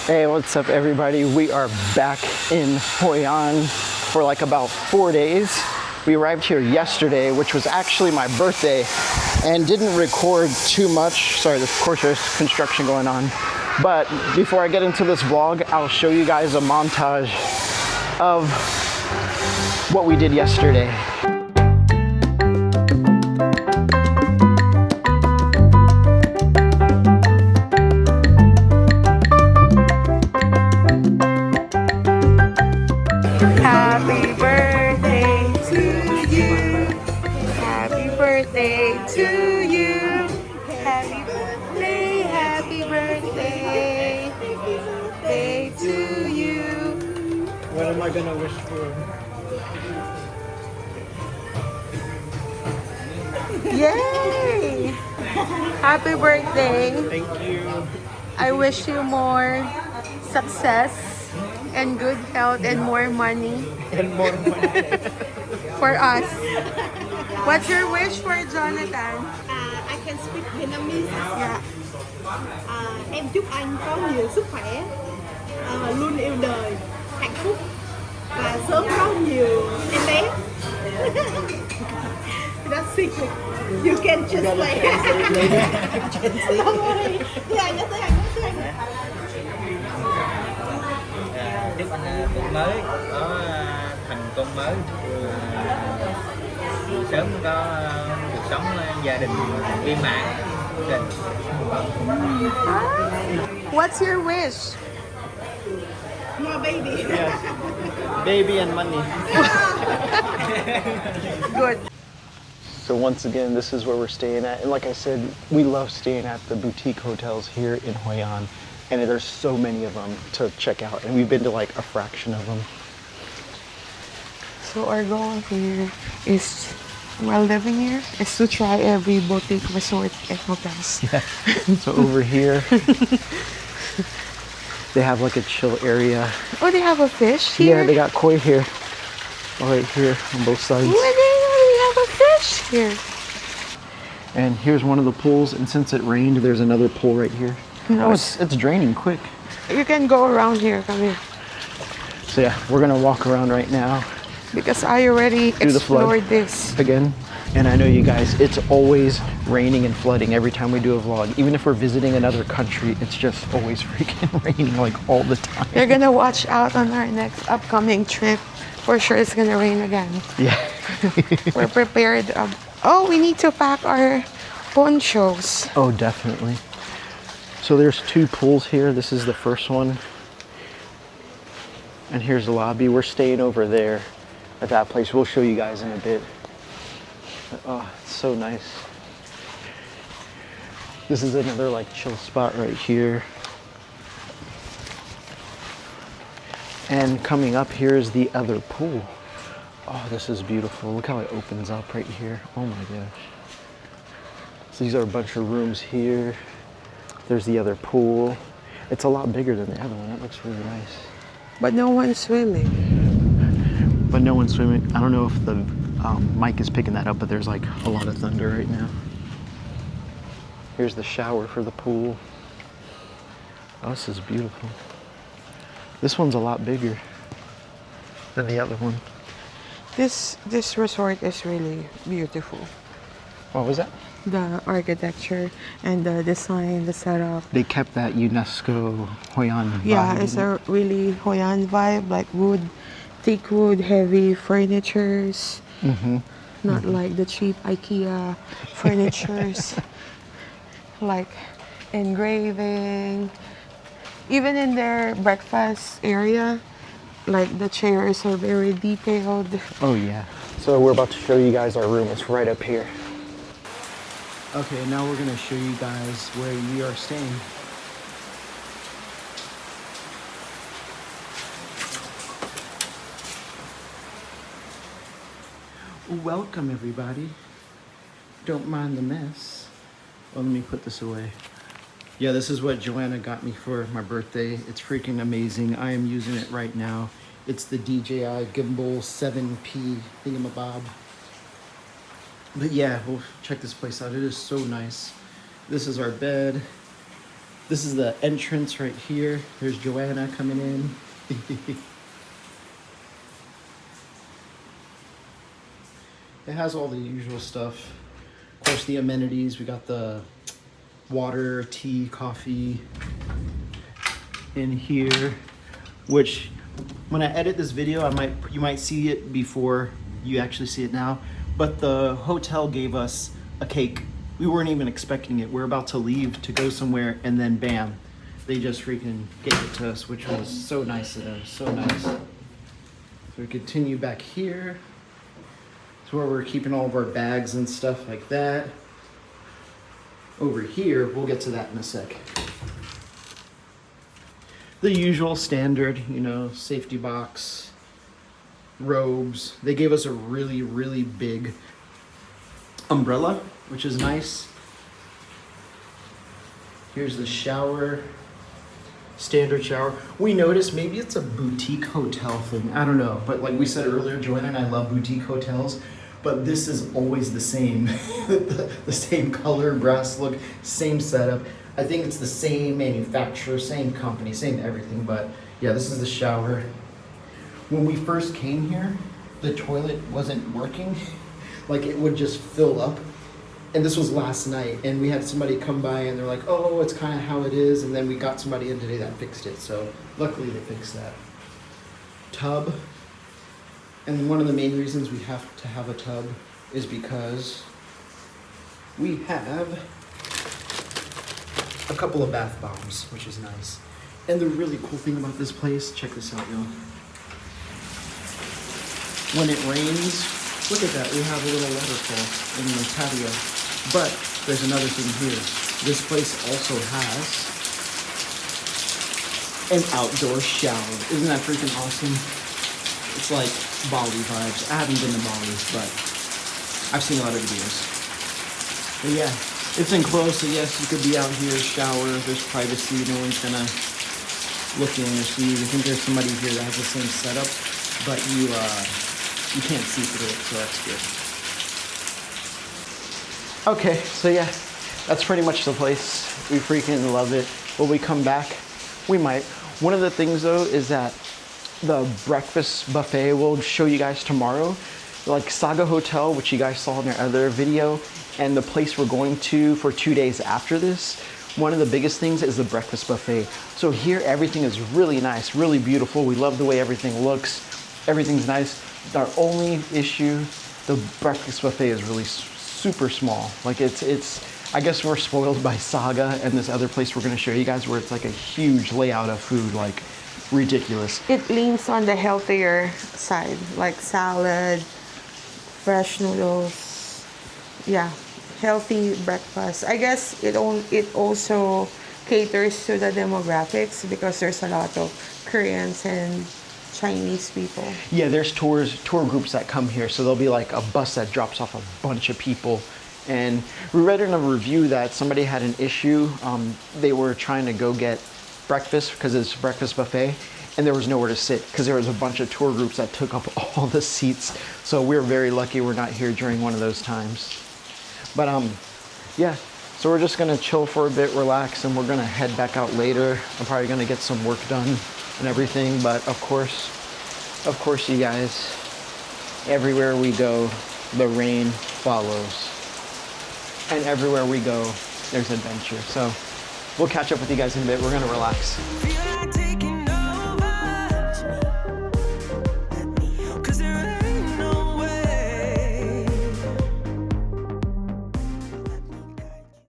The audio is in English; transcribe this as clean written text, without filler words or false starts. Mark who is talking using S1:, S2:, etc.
S1: Hey, what's up everybody? We are back in Hoi An for like about 4 days. We arrived here yesterday, which was actually my birthday, and didn't record too much. Sorry, of course there's construction going on. But before I get into this vlog, I'll show you guys a montage of what we did yesterday.
S2: Happy birthday to you. Happy birthday to you. Happy birthday, happy birthday. Day to you.
S1: What am I gonna wish for?
S2: Yay! Happy birthday.
S1: Thank you.
S2: I wish you more success and good health and more money
S1: And more money.
S2: for us. What's your wish for Jonathan?
S3: I can speak Vietnamese.
S2: Yeah.
S3: Em chúc anh có nhiều sức khỏe, luôn yêu đời, hạnh phúc và sớm có nhiều em bé. That's secret. You can just like. Don't worry. Tiếng Anh nhé, tiếng Anh nhé, tiếng Anh nhé.
S4: Chúc anh tuổi mới có thành công mới, sớm có cuộc sống gia đình viên mãn.
S2: What's your wish?
S3: More baby.
S1: Yes. Baby and money.
S2: Good.
S1: So once again, this is where we're staying at. And like I said, we love staying at the boutique hotels here in Hoi An. And there's so many of them to check out. And we've been to like a fraction of them.
S2: So our goal here is, while living here, is to try every boutique resort and hotels.
S1: Yeah. So over here, they have like a chill area.
S2: Oh, they have a fish here?
S1: Yeah, they got koi here. Oh, right here on both sides.
S2: Oh, they have a fish here.
S1: And here's one of the pools. And since it rained, there's another pool right here. Oh, it's draining quick.
S2: You can go around here, come here.
S1: So yeah, we're gonna walk around right now.
S2: Because I already
S1: Through the flood.
S2: explored this.
S1: Again. And I know you guys, it's always raining and flooding every time we do a vlog. Even if we're visiting another country, it's just always freaking raining like all the time.
S2: You're gonna watch out on our next upcoming trip. For sure it's gonna rain again.
S1: Yeah.
S2: We're prepared. Oh, we need to pack our ponchos.
S1: Oh, definitely. So there's two pools here. This is the first one. And here's the lobby. We're staying over there at that place. We'll show you guys in a bit. But, oh, it's so nice. This is another like chill spot right here. And coming up here is the other pool. Oh, this is beautiful. Look how it opens up right here. Oh my gosh. So these are a bunch of rooms here. There's the other pool. It's a lot bigger than the other one. That looks really nice.
S2: But no one's swimming.
S1: But no one's swimming. I don't know if the mic is picking that up, but there's like a lot of thunder right now. Here's the shower for the pool. Oh, this is beautiful. This one's a lot bigger than the other one.
S2: This resort is really beautiful.
S1: What was that?
S2: The architecture and the design, the setup.
S1: They kept that UNESCO Hoi An vibe.
S2: Yeah, it's a really Hoi An vibe, like wood, thick wood, heavy furnitures. Not like the cheap IKEA furnitures. Like engraving. Even in their breakfast area, like the chairs are very detailed.
S1: Oh yeah. So we're about to show you guys our room. It's right up here. Okay, now we're gonna show you guys where we are staying. Welcome everybody. Don't mind the mess. Oh, let me put this away. Yeah, this is what Joanna got me for my birthday. It's freaking amazing. I am using it right now. It's the DJI Gimbal 7P thingamabob. But yeah, we'll check this place out. It is so nice. This is our bed. This is the entrance right here. There's Joanna coming in. It has all the usual stuff. Of course, the amenities. We got the water, tea, coffee in here, which when I edit this video, you might see it before you actually see it now. But the hotel gave us a cake. We weren't even expecting it. We're about to leave to go somewhere, and then bam, they just freaking gave it to us, which was so nice of them, so nice. So we continue back here. It's where we're keeping all of our bags and stuff like that. Over here, we'll get to that in a sec. The usual standard, you know, safety box, robes. They gave us a really, really big umbrella, which is nice. Here's the shower, standard shower. We noticed maybe it's a boutique hotel thing. I don't know, but like we said earlier, Joanna and I love boutique hotels, but this is always the same. the same color, brass look, same setup. I think it's the same manufacturer, same company, same everything, but yeah, this is the shower. When we first came here, the toilet wasn't working. Like it would just fill up. And this was last night, and we had somebody come by and they're like, oh, it's kind of how it is. And then we got somebody in today that fixed it. So luckily they fixed that. Tub. And one of the main reasons we have to have a tub is because we have a couple of bath bombs, which is nice. And the really cool thing about this place, check this out, y'all. When it rains, look at that, we have a little waterfall in the patio. But there's another thing here. This place also has an outdoor shower. Isn't that freaking awesome? It's like Bali vibes. I haven't been to Bali, but I've seen a lot of videos. But yeah, it's enclosed, so yes, you could be out here, shower, there's privacy, no one's gonna look in or see you. I think there's somebody here that has the same setup, but you can't see through it, so that's good. Okay, so yeah, that's pretty much the place. We freaking love it. Will we come back? We might. One of the things though is that the breakfast buffet we'll show you guys tomorrow. Like Saga Hotel, which you guys saw in their other video, and the place we're going to for 2 days after this, one of the biggest things is the breakfast buffet. So here everything is really nice, really beautiful. We love the way everything looks. Everything's nice. Our only issue, the breakfast buffet is really super small. Like it's I guess we're spoiled by Saga and this other place we're gonna show you guys where it's like a huge layout of food, like ridiculous.
S2: It leans on the healthier side, like salad, fresh noodles. Yeah, healthy breakfast. I guess it also caters to the demographics because there's a lot of Koreans and Chinese people.
S1: Yeah, there's tour groups that come here, so there'll be like a bus that drops off a bunch of people. And we read in a review that somebody had an issue. They were trying to go get breakfast because it's a breakfast buffet, and there was nowhere to sit because there was a bunch of tour groups that took up all the seats. So we're very lucky we're not here during one of those times. But yeah, so we're just gonna chill for a bit, relax, and we're gonna head back out later. I'm probably gonna get some work done and everything, but of course, you guys, everywhere we go, the rain follows. And everywhere we go, there's adventure. So we'll catch up with you guys in a bit. We're gonna relax.